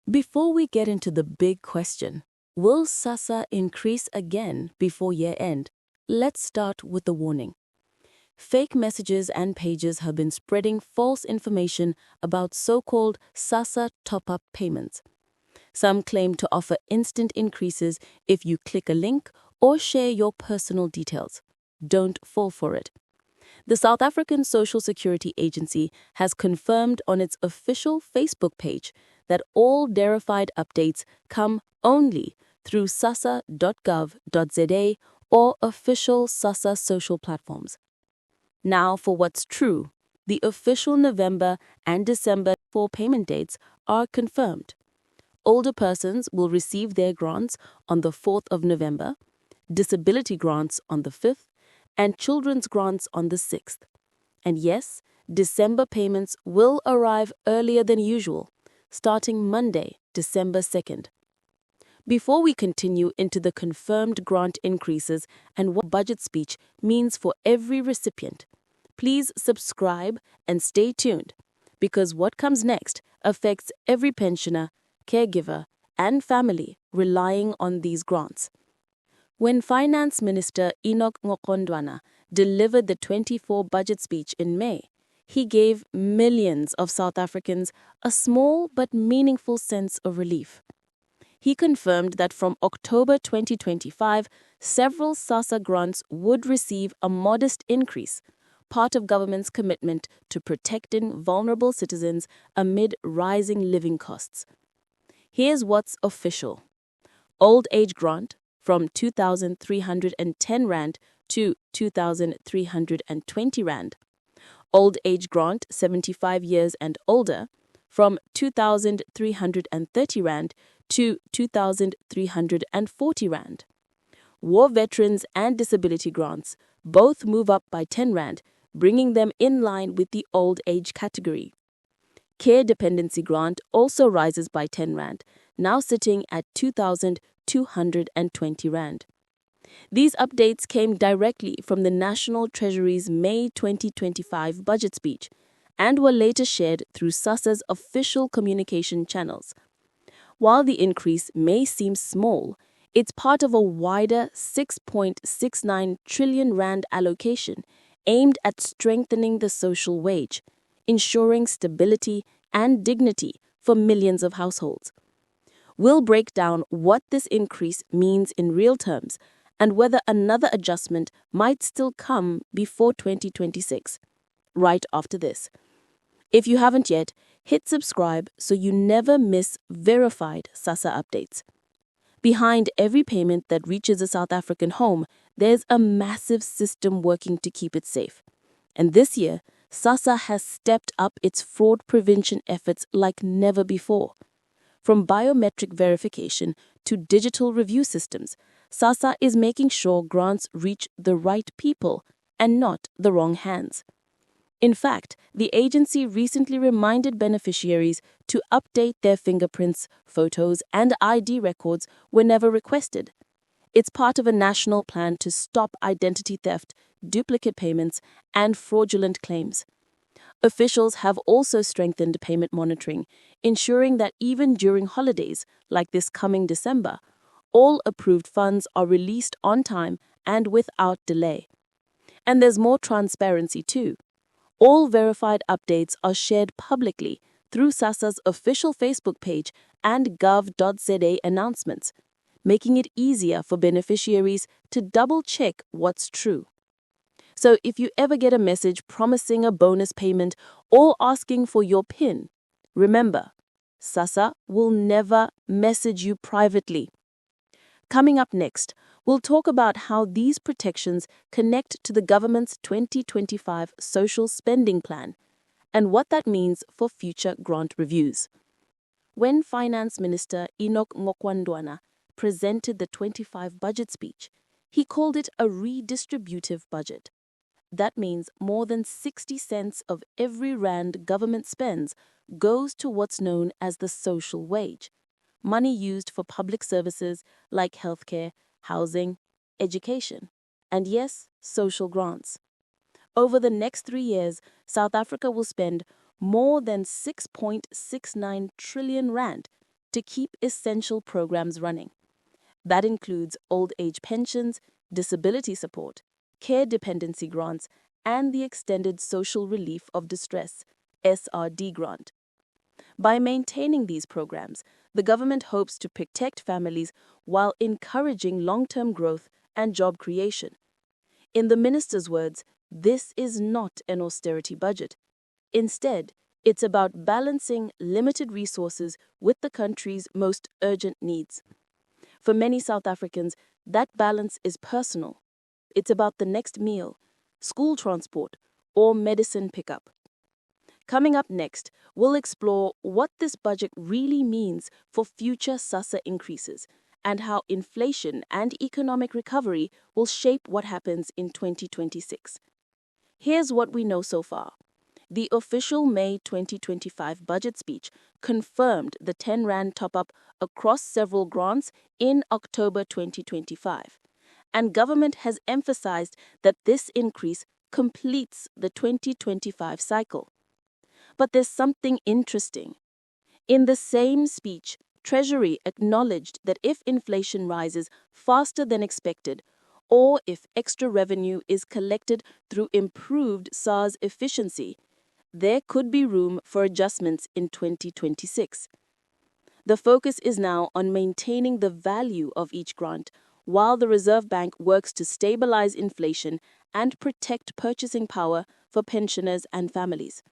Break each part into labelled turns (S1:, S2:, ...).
S1: Before we get into the big question, will SASSA increase again before year end? Let's start with the warning. Fake messages and pages have been spreading false information about so-called SASSA top-up payments. Some claim to offer instant increases if you click a link or share your personal details. Don't fall for it. The South African Social Security Agency has confirmed on its official Facebook page that all verified updates come only through sassa.gov.za or official SASSA social platforms. Now for what's true. The official November and December 4 payment dates are confirmed. Older persons will receive their grants on the 4th of November, disability grants on the 5th, and children's grants on the 6th. And yes, December payments will arrive earlier than usual, starting Monday, December 2nd. Before we continue into the confirmed grant increases and what budget speech means for every recipient, please subscribe and stay tuned, because what comes next affects every pensioner, caregiver, and family relying on these grants. When Finance Minister Enoch Ngokondwana delivered the 24 budget speech in May, he gave millions of South Africans a small but meaningful sense of relief. He confirmed that from October 2025, several SASSA grants would receive a modest increase, part of government's commitment to protecting vulnerable citizens amid rising living costs. Here's what's official. Old age grant from 2,310 Rand to 2,320 Rand. Old age grant 75 years and older from 2,330 Rand to 2,340 Rand. War veterans and disability grants both move up by 10 Rand, bringing them in line with the old age category. Care dependency grant also rises by 10 Rand, now sitting at 2,220 Rand. These updates came directly from the National Treasury's May 2025 budget speech and were later shared through SASSA's official communication channels. While the increase may seem small, it's part of a wider 6.69 trillion Rand allocation aimed at strengthening the social wage, ensuring stability and dignity for millions of households. We'll break down what this increase means in real terms and whether another adjustment might still come before 2026, right after this. If you haven't yet, hit subscribe so you never miss verified SASSA updates. Behind every payment that reaches a South African home, there's a massive system working to keep it safe. And this year, SASSA has stepped up its fraud prevention efforts like never before. From biometric verification to digital review systems, SASSA is making sure grants reach the right people and not the wrong hands. In fact, the agency recently reminded beneficiaries to update their fingerprints, photos, and ID records whenever requested. It's part of a national plan to stop identity theft, duplicate payments, and fraudulent claims. Officials have also strengthened payment monitoring, ensuring that even during holidays, like this coming December, all approved funds are released on time and without delay. And there's more transparency too. All verified updates are shared publicly through SASSA's official Facebook page and gov.za announcements, making it easier for beneficiaries to double-check what's true. So if you ever get a message promising a bonus payment or asking for your PIN, remember, SASSA will never message you privately. Coming up next, we'll talk about how these protections connect to the government's 2025 social spending plan and what that means for future grant reviews. When Finance Minister Enoch Ngokondwana presented the 25 budget speech, he called it a redistributive budget. That means more than 60 cents of every Rand government spends goes to what's known as the social wage, money used for public services like healthcare, housing, education, and yes, social grants. Over the next 3 years, South Africa will spend more than 6.69 trillion Rand to keep essential programs running. That includes old age pensions, disability support, care dependency grants, and the Extended Social Relief of Distress (SRD) grant. By maintaining these programs, the government hopes to protect families while encouraging long-term growth and job creation. In the minister's words, this is not an austerity budget. Instead, it's about balancing limited resources with the country's most urgent needs. For many South Africans, that balance is personal. It's about the next meal, school transport, or medicine pickup. Coming up next, we'll explore what this budget really means for future SASSA increases and how inflation and economic recovery will shape what happens in 2026. Here's what we know so far. The official May 2025 budget speech confirmed the 10 Rand top-up across several grants in October 2025, and government has emphasized that this increase completes the 2025 cycle. But there's something interesting. In the same speech, Treasury acknowledged that if inflation rises faster than expected, or if extra revenue is collected through improved SARS efficiency, there could be room for adjustments in 2026. The focus is now on maintaining the value of each grant, while the Reserve Bank works to stabilize inflation and protect purchasing power for pensioners and families.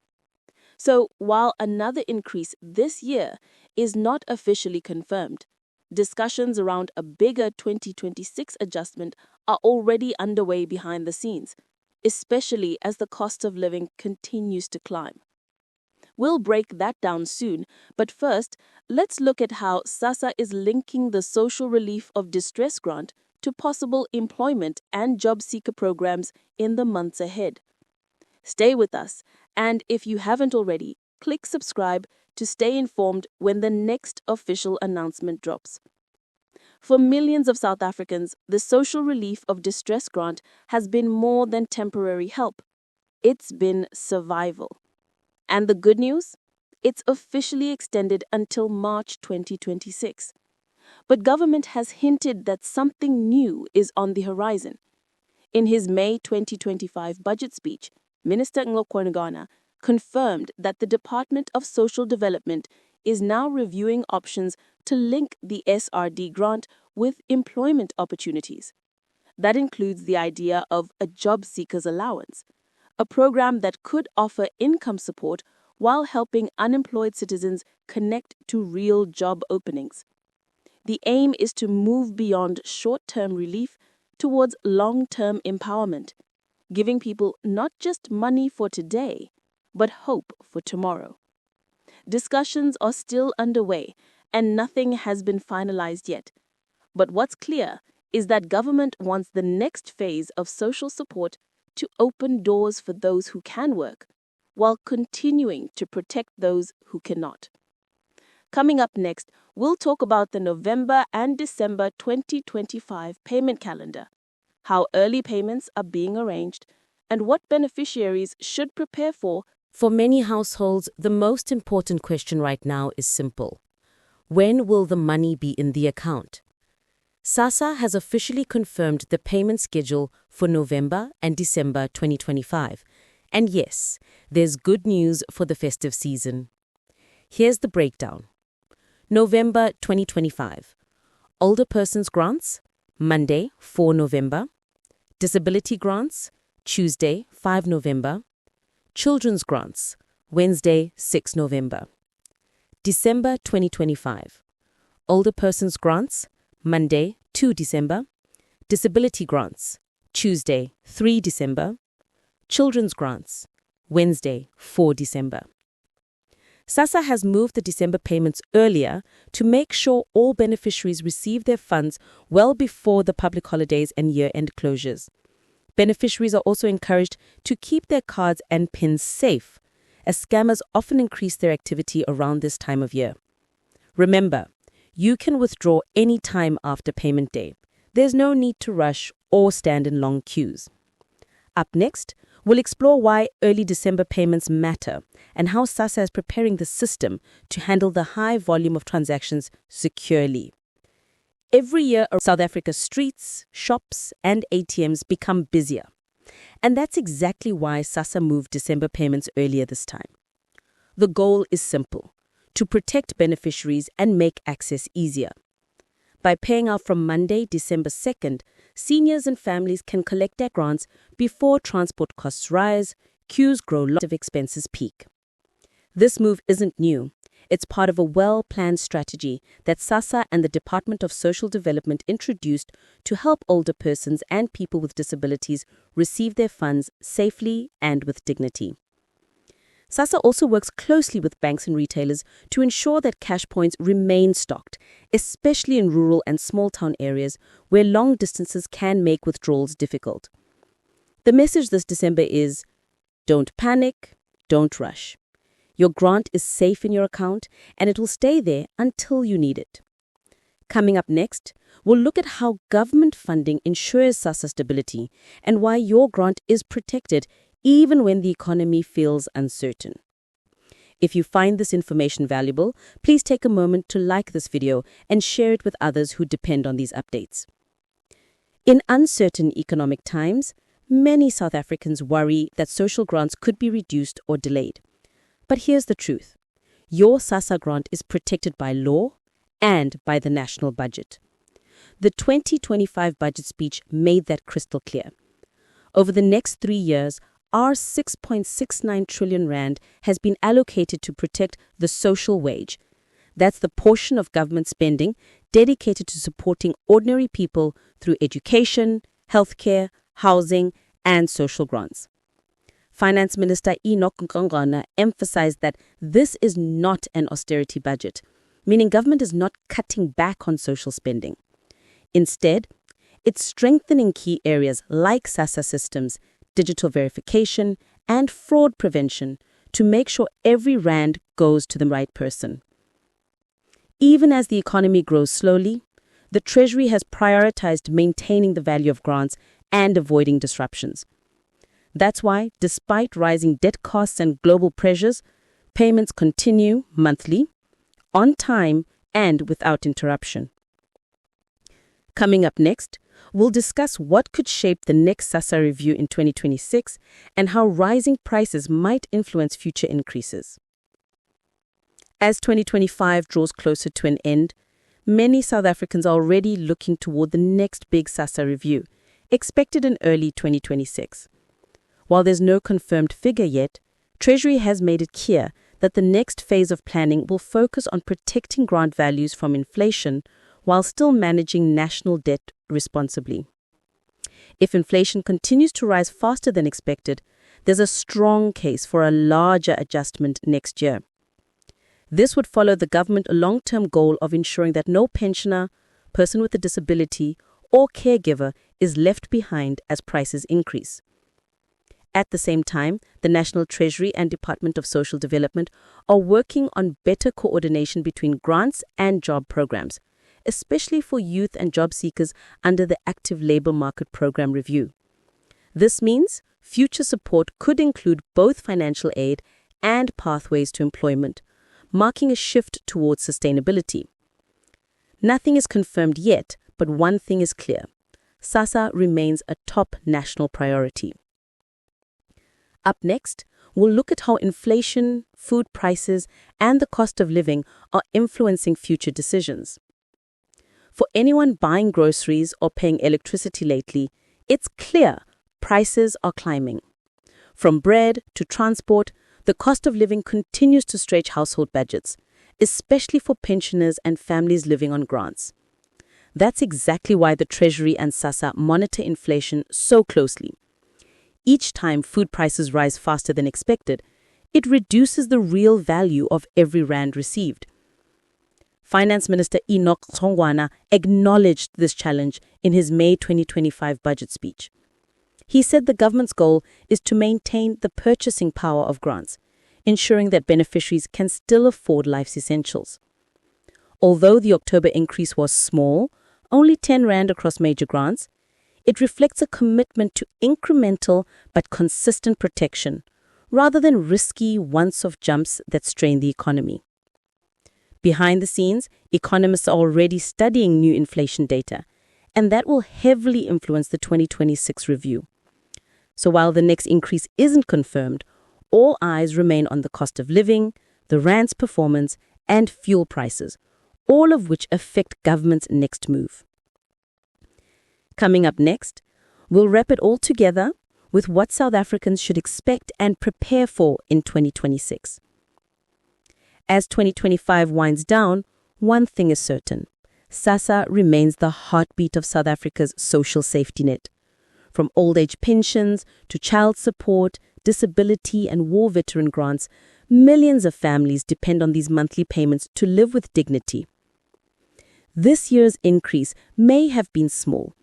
S1: So, while another increase this year is not officially confirmed, discussions around a bigger 2026 adjustment are already underway behind the scenes, especially as the cost of living continues to climb. We'll break that down soon, but first, let's look at how SASSA is linking the Social Relief of Distress grant to possible employment and job seeker programs in the months ahead. Stay with us, and if you haven't already, click subscribe to stay informed when the next official announcement drops. For millions of South Africans, the Social Relief of Distress grant has been more than temporary help. It's been survival. And the good news? It's officially extended until March 2026. But government has hinted that something new is on the horizon. In his May 2025 budget speech, Minister Ngokwenegana confirmed that the Department of Social Development is now reviewing options to link the SRD grant with employment opportunities. That includes the idea of a job seekers allowance, a program that could offer income support while helping unemployed citizens connect to real job openings. The aim is to move beyond short-term relief towards long-term empowerment, giving people not just money for today, but hope for tomorrow. Discussions are still underway, and nothing has been finalized yet. But what's clear is that government wants the next phase of social support to open doors for those who can work, while continuing to protect those who cannot. Coming up next, we'll talk about the November and December 2025 payment calendar, how early payments are being arranged, and what beneficiaries should prepare for. For many households, the most important question right now is simple. When will the money be in the account? SASSA has officially confirmed the payment schedule for November and December 2025. And yes, there's good news for the festive season. Here's the breakdown. November 2025. Older persons grants, Monday, 4 November. Disability grants, Tuesday, 5 November. Children's grants, Wednesday, 6 November. December 2025. Older persons grants, Monday, 2 December. Disability grants, Tuesday, 3 December. Children's grants, Wednesday, 4 December. SASSA has moved the December payments earlier to make sure all beneficiaries receive their funds well before the public holidays and year-end closures. Beneficiaries are also encouraged to keep their cards and PINs safe, as scammers often increase their activity around this time of year. Remember, you can withdraw any time after payment day. There's no need to rush or stand in long queues. Up next, We'll explore why early December payments matter and how SASSA is preparing the system to handle the high volume of transactions securely. Every year, South Africa's streets, shops, and ATMs become busier. And that's exactly why SASSA moved December payments earlier this time. The goal is simple: to protect beneficiaries and make access easier. By paying out from Monday, December 2nd, seniors and families can collect their grants before transport costs rise, queues grow, lots of expenses peak. This move isn't new. It's part of a well-planned strategy that SASSA and the Department of Social Development introduced to help older persons and people with disabilities receive their funds safely and with dignity. SASSA also works closely with banks and retailers to ensure that cash points remain stocked, especially in rural and small-town areas where long distances can make withdrawals difficult. The message this December is: don't panic, don't rush. Your grant is safe in your account, and it will stay there until you need it. Coming up next, we'll look at how government funding ensures SASSA stability and why your grant is protected even when the economy feels uncertain. If you find this information valuable, please take a moment to like this video and share it with others who depend on these updates. In uncertain economic times, many South Africans worry that social grants could be reduced or delayed. But here's the truth: your SASSA grant is protected by law and by the national budget. The 2025 budget speech made that crystal clear. Over the next 3 years, our 6.69 trillion rand has been allocated to protect the social wage. That's the portion of government spending dedicated to supporting ordinary people through education, healthcare, housing, and social grants. Finance Minister Enoch Nkongwana emphasized that this is not an austerity budget, meaning government is not cutting back on social spending. Instead, it's strengthening key areas like SASSA systems, digital verification, and fraud prevention to make sure every rand goes to the right person. Even as the economy grows slowly, the Treasury has prioritized maintaining the value of grants and avoiding disruptions. That's why, despite rising debt costs and global pressures, payments continue monthly, on time, and without interruption. Coming up next, we'll discuss what could shape the next SASSA review in 2026 and how rising prices might influence future increases. As 2025 draws closer to an end, many South Africans are already looking toward the next big SASSA review, expected in early 2026. While there's no confirmed figure yet, Treasury has made it clear that the next phase of planning will focus on protecting grant values from inflation while still managing national debt responsibly. If inflation continues to rise faster than expected, there's a strong case for a larger adjustment next year. This would follow the government's long-term goal of ensuring that no pensioner, person with a disability, or caregiver is left behind as prices increase. At the same time, the National Treasury and Department of Social Development are working on better coordination between grants and job programs, especially for youth and job seekers under the Active Labour Market Programme review. This means future support could include both financial aid and pathways to employment, marking a shift towards sustainability. Nothing is confirmed yet, but one thing is clear: SASSA remains a top national priority. Up next, we'll look at how inflation, food prices, and the cost of living are influencing future decisions. For anyone buying groceries or paying electricity lately, it's clear prices are climbing. From bread to transport, the cost of living continues to stretch household budgets, especially for pensioners and families living on grants. That's exactly why the Treasury and SASSA monitor inflation so closely. Each time food prices rise faster than expected, it reduces the real value of every rand received. Finance Minister Enoch Nkongwana acknowledged this challenge in his May 2025 budget speech. He said the government's goal is to maintain the purchasing power of grants, ensuring that beneficiaries can still afford life's essentials. Although the October increase was small, only 10 rand across major grants, It reflects a commitment to incremental but consistent protection, rather than risky once-off jumps that strain the economy. Behind the scenes, economists are already studying new inflation data, and that will heavily influence the 2026 review. So while the next increase isn't confirmed, all eyes remain on the cost of living, the rand's performance, and fuel prices, all of which affect government's next move. Coming up next, we'll wrap it all together with what South Africans should expect and prepare for in 2026. As 2025 winds down, one thing is certain: SASSA remains the heartbeat of South Africa's social safety net. From old age pensions to child support, disability and war veteran grants, millions of families depend on these monthly payments to live with dignity. This year's increase may have been small,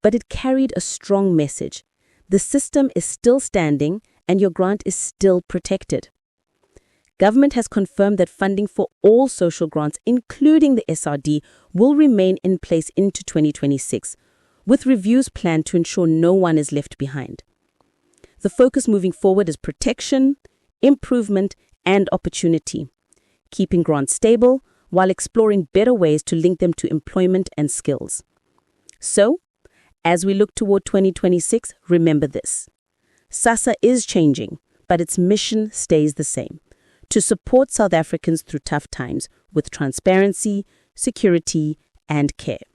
S1: but it carried a strong message. The system is still standing and your grant is still protected. Government has confirmed that funding for all social grants, including the SRD, will remain in place into 2026, with reviews planned to ensure no one is left behind. The focus moving forward is protection, improvement, and opportunity, keeping grants stable while exploring better ways to link them to employment and skills. So, as we look toward 2026, remember this: SASSA is changing, but its mission stays the same: to support South Africans through tough times with transparency, security, and care.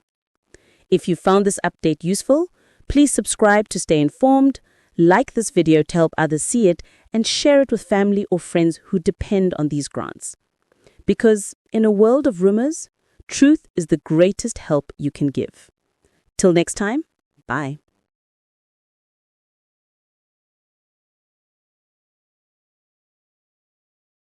S1: If you found this update useful, please subscribe to stay informed, like this video to help others see it, and share it with family or friends who depend on these grants. Because in a world of rumors, truth is the greatest help you can give. Till next time, bye.